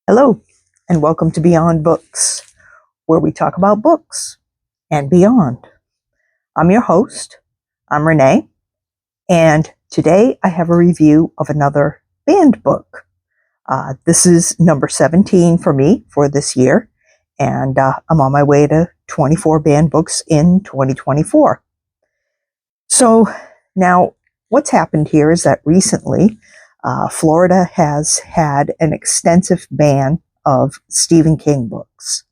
Hello, and welcome to Beyond Books, where we talk about books and beyond. I'm your host. I'm Renee, and today I have a review of another banned book. This is number 17 for me for this year, and I'm on my way to 24 banned books in 2024. So now, what's happened here is that recently, Florida has had an extensive ban of Stephen King books.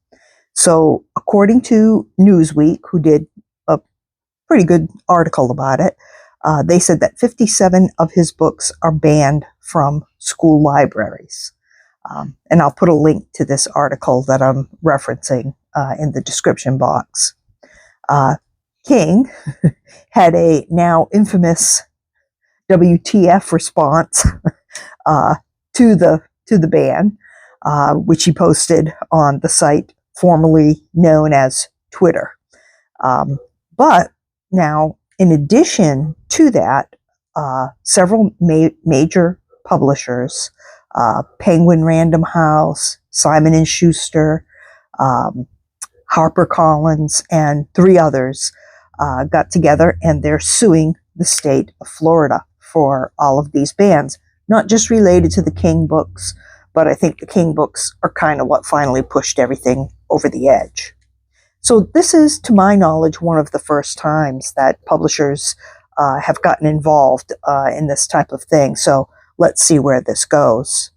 So, according to Newsweek, who did a pretty good article about it, they said that 57 of his books are banned from school libraries. And I'll put a link to this article that I'm referencing in the description box. King had a now infamous WTF response to the ban, which he posted on the site formerly known as Twitter. But now, in addition to that, several major publishers, Penguin Random House, Simon and Schuster, HarperCollins, and three others got together, and they're suing the state of Florida for all of these bans, not just related to the King books, but I think the King books are kind of what finally pushed everything over the edge. So this is, to my knowledge, one of the first times that publishers have gotten involved in this type of thing. So let's see where this goes.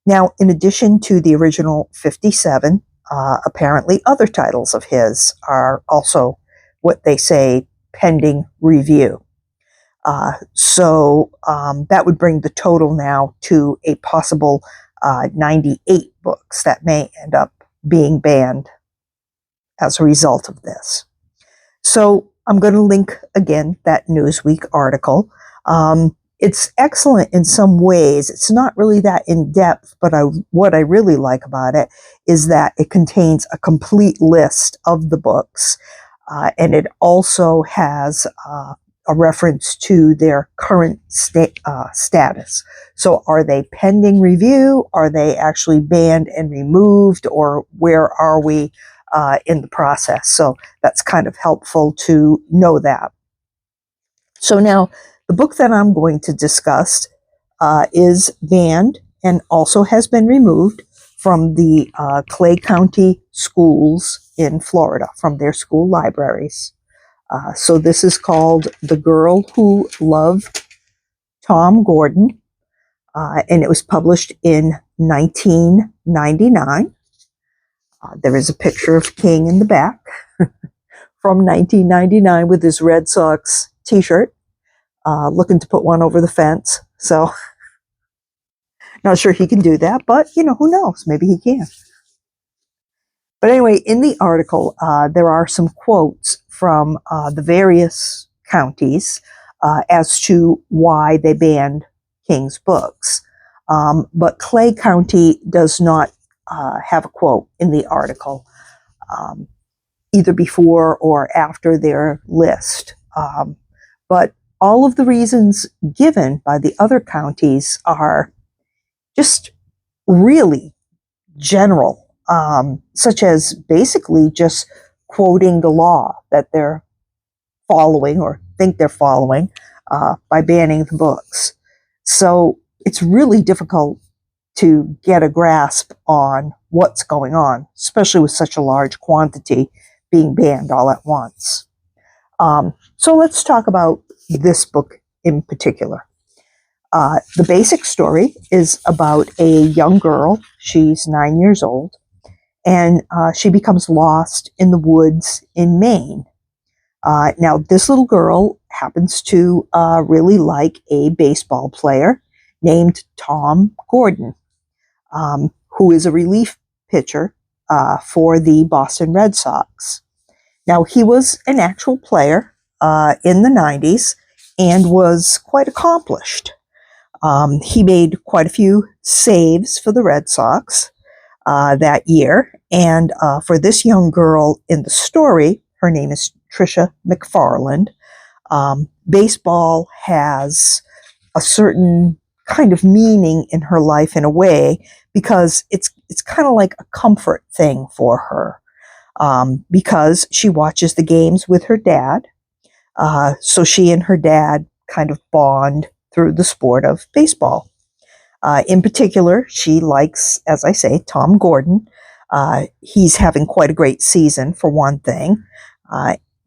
Now, in addition to the original 57, apparently other titles of his are also what they say pending review. So that would bring the total now to a possible 98 books that may end up being banned as a result of this. So I'm going to link again that Newsweek article. It's excellent in some ways. It's not really that in-depth, but what I really like about it is that it contains a complete list of the books, and it also has a reference to their current status. So are they pending review? Are they actually banned and removed? Or where are we in the process? So that's kind of helpful to know that. So now, the book that I'm going to discuss is banned and also has been removed from the Clay County schools in Florida, from their school libraries. So this is called The Girl Who Loved Tom Gordon, and it was published in 1999. There is a picture of King in the back from 1999 with his Red Sox t-shirt, looking to put one over the fence. So not sure he can do that, but who knows? Maybe he can. But anyway, in the article, there are some quotes from the various counties as to why they banned King's books. But Clay County does not have a quote in the article, either before or after their list. But all of the reasons given by the other counties are just really general. Such as basically just quoting the law that they're following or think they're following by banning the books. So it's really difficult to get a grasp on what's going on, especially with such a large quantity being banned all at once. So let's talk about this book in particular. The basic story is about a young girl. She's 9 years old. And she becomes lost in the woods in Maine. Now, this little girl happens to really like a baseball player named Tom Gordon, who is a relief pitcher for the Boston Red Sox. Now, he was an actual player in the 90s and was quite accomplished. He made quite a few saves for the Red Sox that year. And for this young girl in the story, her name is Tricia McFarland. Baseball has a certain kind of meaning in her life in a way, because it's kind of like a comfort thing for her, because she watches the games with her dad. So she and her dad kind of bond through the sport of baseball. In particular, she likes, as I say, Tom Gordon. He's having quite a great season, for one thing.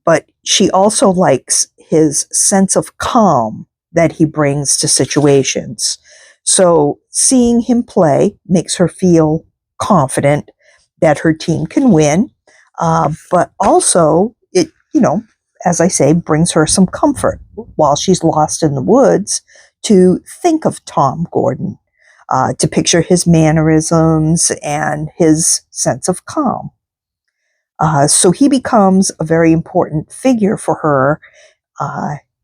But she also likes his sense of calm that he brings to situations. So seeing him play makes her feel confident that her team can win. But also, it, as I say, brings her some comfort while she's lost in the woods to think of Tom Gordon, to picture his mannerisms and his sense of calm. So he becomes a very important figure for her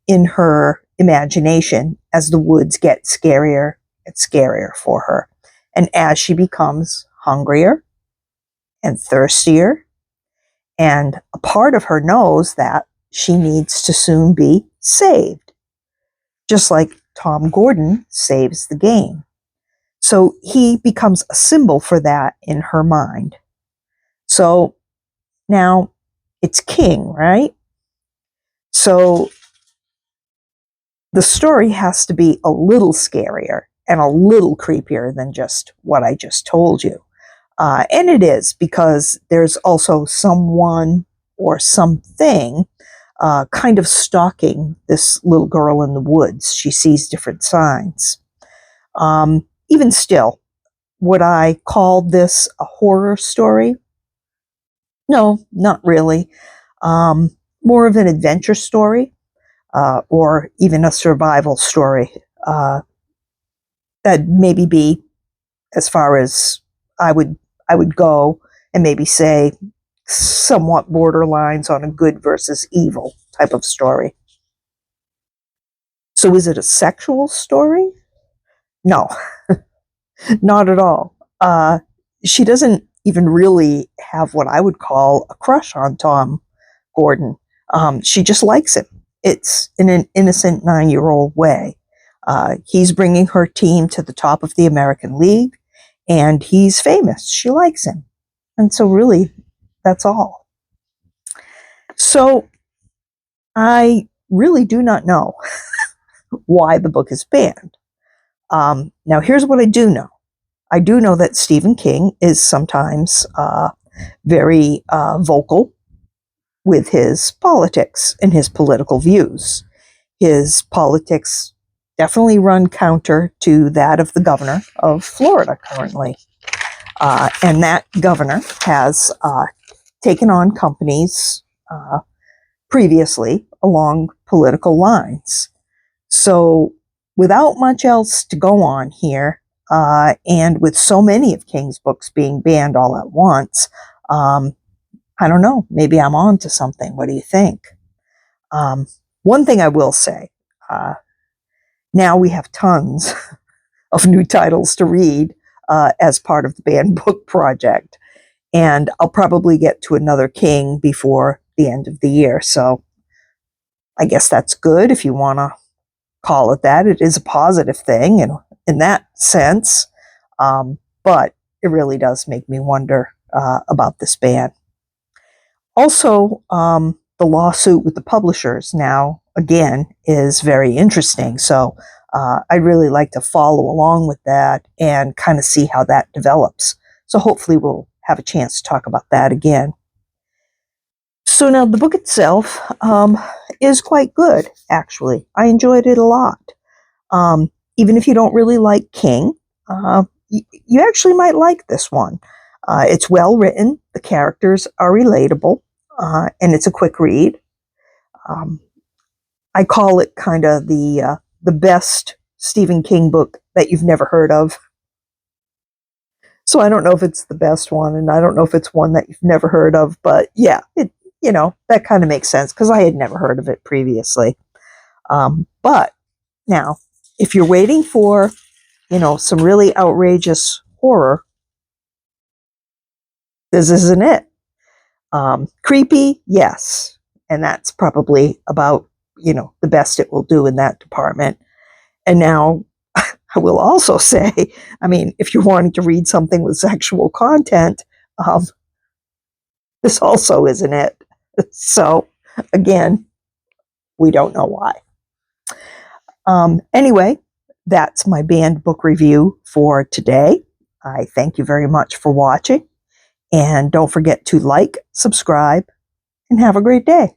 in her imagination as the woods get scarier and scarier for her. And as she becomes hungrier and thirstier, and a part of her knows that she needs to soon be saved, just like Tom Gordon saves the game. So he becomes a symbol for that in her mind. So now it's King, right? So the story has to be a little scarier and a little creepier than just what I just told you. And it is, because there's also someone or something kind of stalking this little girl in the woods. She sees different signs. Even still, would I call this a horror story? No, not really. More of an adventure story, or even a survival story. That'd maybe be as far as I would go, and maybe say somewhat borderlines on a good versus evil type of story. So is it a sexual story? No, not at all. She doesn't even really have what I would call a crush on Tom Gordon. She just likes him. It's in an innocent 9-year-old way. He's bringing her team to the top of the American League, and he's famous. She likes him. And so really, that's all. So I really do not know why the book is banned. Now, here's what I do know. I do know that Stephen King is sometimes very vocal with his politics and his political views. His politics definitely run counter to that of the governor of Florida currently. And that governor has taken on companies previously along political lines. So without much else to go on here, and with so many of King's books being banned all at once, I don't know, maybe I'm on to something. What do you think? One thing I will say, now we have tons of new titles to read as part of the banned book project. And I'll probably get to another King before the end of the year. So I guess that's good if you want to call it that. It is a positive thing in that sense. But it really does make me wonder about this ban. Also, the lawsuit with the publishers now, again, is very interesting. So I'd really like to follow along with that and kind of see how that develops. So hopefully we'll have a chance to talk about that again. So now the book itself is quite good, actually. I enjoyed it a lot. Even if you don't really like King, you actually might like this one. It's well written, the characters are relatable, and it's a quick read. I call it kind of the best Stephen King book that you've never heard of. So I don't know if it's the best one, and I don't know if it's one that you've never heard of, but yeah, that kind of makes sense because I had never heard of it previously. But now, if you're waiting for, some really outrageous horror, this isn't it. Creepy, yes. And that's probably about, the best it will do in that department. And now I I will also say, I mean, if you're wanting to read something with sexual content, this also isn't it. So, again, we don't know why. Anyway, that's my banned book review for today. I thank you very much for watching. And don't forget to like, subscribe, and have a great day.